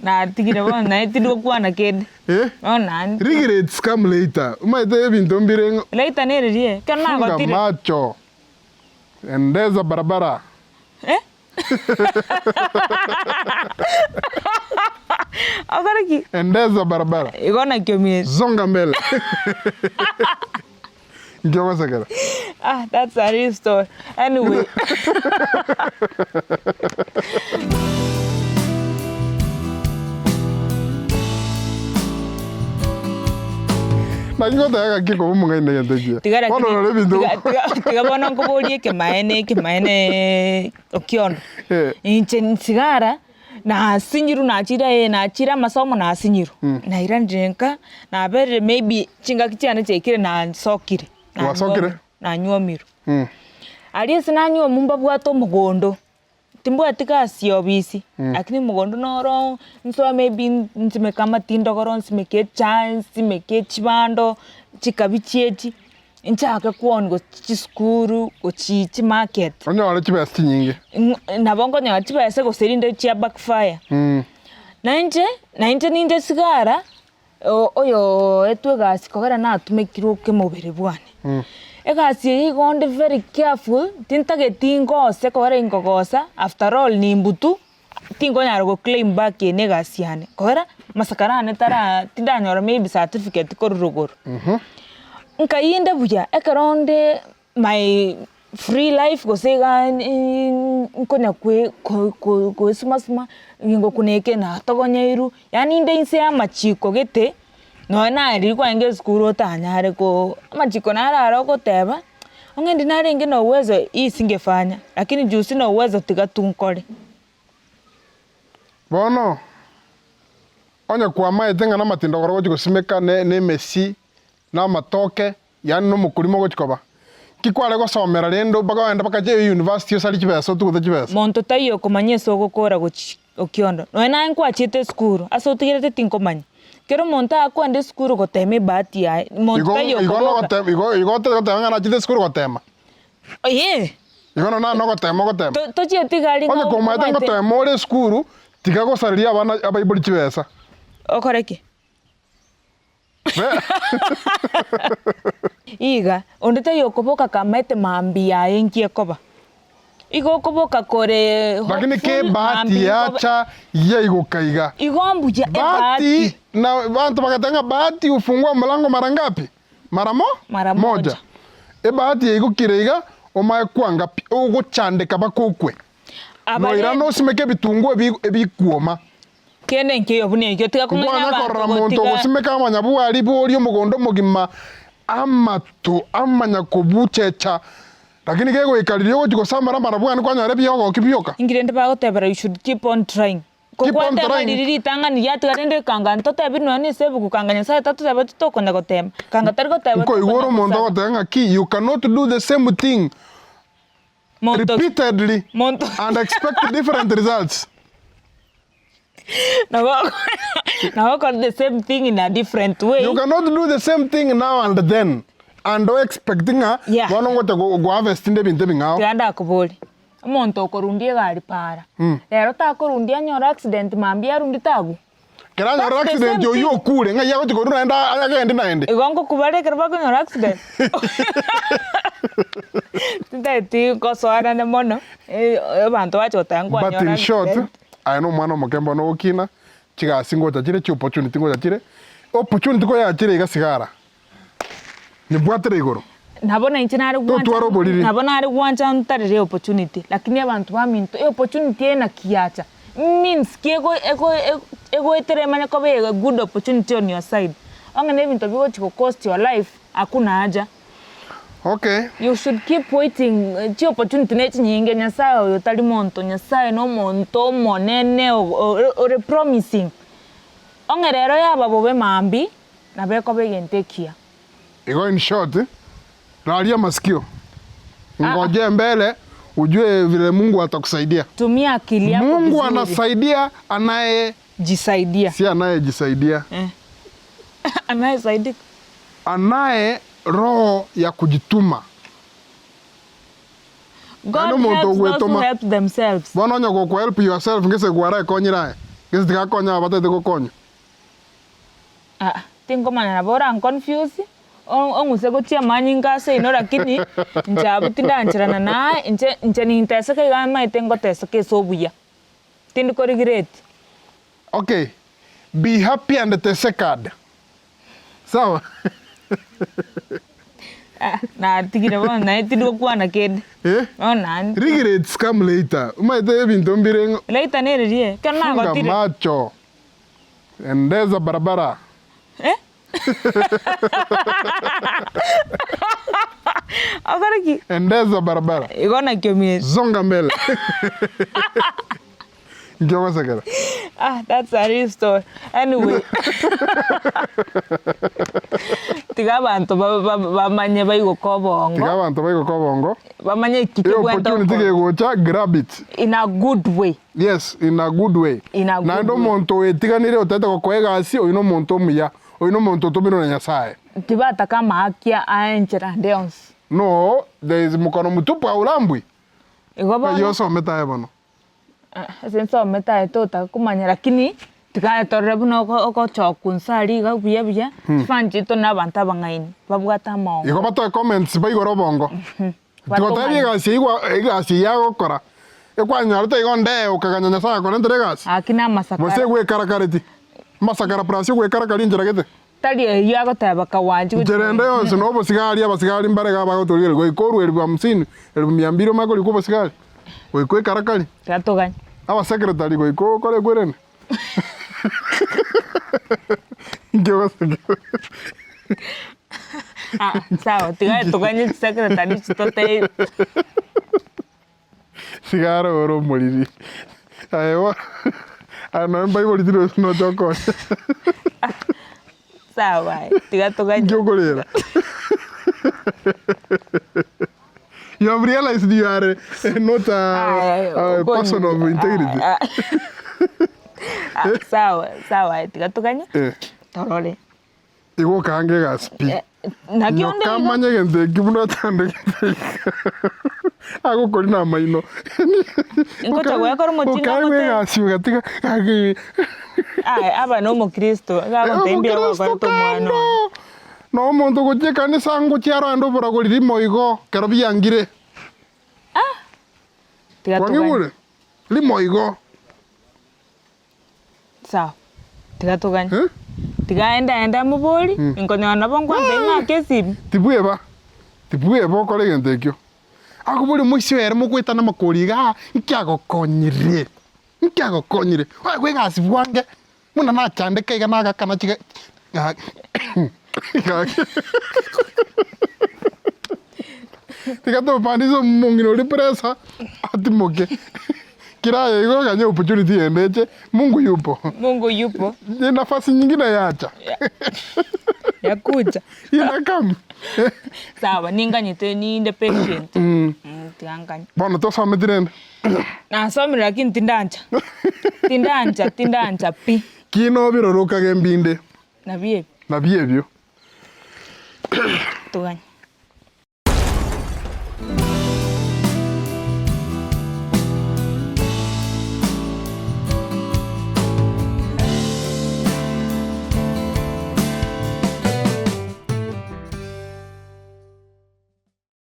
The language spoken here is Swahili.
Na tigire bona itidu kwa na kid. Ona. Regrets come later. Umaite bintu mbire. Later nere rie. Kana gotire. Macho. Endeza barabara. Agaraki. Endeza barabara. Igona kiomie. Zonga mbele. Njoka Sigara. That's a real story. Anyway. Nangota yaka kiko munga ine yantekia. Tiga bona nkubulie kemaene Okiondo. Inche Sigara na sinyiru na chira masomo na sinyiru. Na iranjenka na bere maybe chinga kichana chekire na sokire. Wasokire? Na nyuomiru. Aliye na nyuo mumba bwato mugondo. Timbo atika siobisi. Lakini mugondo noro nso maybe nsimekama tindogoro nsimeke chance nsimeke chibando chikabichiechi. Nchaka kuon go chiskuru go chichi market. Onyo wale chibesi nyingi. Na bongo nya chibesi go serinde chia backfire. Na nje Sigara oyo etwegasi kogera na tumekiro ke mobere bwane. Egasi igonde very careful tintage tingose kogera ingogosa after all ni mbutu tingo nyaro go claim back ene gasiane kogera masakarane tara tindanyora maybe certificate korugoro. Nka yinde buja ekaronde my free life go sega nkonya kwe suma ngo kuneke na togonyairu yani inde inse amachiko gete no na ari kwa nge skuru tanyare ko amachiko narara goteba ongendi narenge no uwezo isingefanya lakini juu sina uwezo tigatunkore bono onya kwa maitenga na matindogoro gochiko simeka ne Messi na matoke yani no mukurimo gochikoba kikwale gosomera rendo baga enda bakaje university osali chibeso tuguthe chibeso monto tayo komanyeso gokora Okiondo no na nkwa chite skuru aso tigirete tinkomanya kero monta akwande skuru goteme bahati ya monta tayo igote gotema na chite skuru gotema oye igono na no gotema to chite gali ngo ko maite gotema ore skuru tiga gosaria abana abaibuli chibesa okoreke Iga, ondete yokoboka kamete mambi ya enkie koba. Igo koboka kore lakini ke bahati yacha ya igokaiga. Igombu ya bahati na bantu bakatanga bahati ufungua mlango mara ngapi? Mara moja. Bahati ya igokirega omaye kwanga uguchandeka bakokwe. No irano simeke bitungu ebikuoma. Kene nkiyo bune nkiyo tiga kumenya abantu. Kwana muntu gusimeka amanyabu ali bori omugondo mugima amanya kubuchecha lakini kego ikalirio gochiko samara marabwana kwanyare byogo kibyoka ingirende bagotebera you should keep on trying kokwate diriri tangani yatu garende kanga ntote bino ni sebu kukanganya sa tatu tebe tutokonda gotema kanga tariko tebe ko igoro mondo gotanga ki you cannot do the same thing repeatedly and expect different results. Now the same thing in a different way. You cannot do the same thing now and then. And expecting one what go harvest in the bintu ngao. Tianda Akubali. Monto korundie gari para. Lero ta korundia nyora accident mambia rundi tagu. Kera nyora accident yo kure nga yago tikoruna enda agende na ende. Igongo kubale kerba ko nyora accident. Tindeti ko soana ne mono. Bantu wacho tangwa nyora. But in short, I know mwana mokembo no okina chiga singo tachire chi opportunity ngo tachire opportunity ko yachire iga Sigara ni bwatere igoro nabona inchinari nabona ari gwanja ntarire opportunity lakini abantu baminto opportunity ena kiacha means kiego ego eteremanya ko be good opportunity on your side ongene ebintu bigo chiko cost your life akuna haja. Okay. You should keep waiting. Chi opportunity nechi nyinge nyasaye oyo tali monto nyasaye no monto monene ore promising. Ongerero yaba bobe mambi na beko begentekia. Ego in short, lalia masikio. Ngoje mbele ujue vile Mungu atakusaidia. Tumia akili yako vizuri. Mungu anasaidia jisaidia. Si anayejisaidia. Anayesaidia. Roho ya kujituma. God helps those who help themselves. Bono nyoko ku help yourself ngese gwara konyirae. Kesi tikakonya abatete kokonya. Tingomanya na bora confuse. Onguse gotia manyinga se ino lakini njabu tindanchirana na nje ni ntesa ke ga mai tengo tesa ke sobuya. Tindi ko regret. Okay. Be happy and tesecad. Sawa. Na tigira bona na tindi ko na kid. Ona. Regrets come later. Umaite bintu mbirengo. Later ne rie. Kana go tiri. Macho. Endeza barabara. Agariki. Endeza barabara. Igona kyomi. Zonga mbele. Njoka Sigara. That's a real story. Anyway. Tiga bantu bamanye bayigo kobongo. Tiga bantu bayigo kobongo. Bamanye kikikwenda. Opportunity ke gocha grab it. In a good way. Yes, in a good way. Na ndo monto etiganire otete ko kwega asi oyino monto muya. Oyino monto tomino na Nyasaye. Tibata kama akia aenchera deons. No, there is mukono mutupu aulambwi. Igoba. Yoso meta ebono. Senso meta etota kumanya lakini tikaya torrebu no ko chokunsari ga buya fanji to na banta bangaini babwata mo. Igoba to comments bayigoro bongo. Tikotabi ga si yago kora. Ekwanya rute igonde ukaganya Nyasaye ko nderegas. Akina masakara. Mose gwe karakareti. Masakara prasi gwe karakari njiragete. Tali yago taba kawanji. Jerende yonse no bosigari abasigari mbaraga bagotorire gwe koru 50 1200 makoli ko bosigari. Gwe karakari. Katoganya. Aba secretary gwe ko kore gwerene. Ngewa Sigara. Sawa, tiga toganya secretary tote. Sigara oro moliri. Ayo. Ana mbai moliri no joko. Sawa, tiga toganya. Jokolera. You have realized you are not a person of integrity. Sawa, tiga toganya. Torole. Igo kange gaspi. Nakionde. Kamanya gente kibuno tande. Ago korina maino. Ngocha gwe koro mochinga mote. Kawe gaspi gatika kage. Aba no mo Kristo. Ga tembia go kwa to mwana. No muntu goche kanisa ngo chiaro ando bora goliri moigo kero biangire. Tiga toganya. Wangibule. Limoigo. Sawa. Tiga toganya. Tiga enda muboli inkonyana bongwa ndenga kesi. Tibuye ba kore gentekyo. Akubuli mwisho ere mukwita na makoriga nkyago konyire. Wa gwe gasi bwange. Muna na chande kaiga na kana chiga. Tiga to panizo mungino lipresa atimoke. Kiraya iko kanye opportunity endeche. Mungu yupo. Ni nafasi nyingine yacha. Yakuja. Inakam. Sawa, ninganyite ni independent. Tianganya. Bona to some dirende. Na some lakini tindancha pi. Kino biro roka gembinde. Na biye. Byo. Tuganya.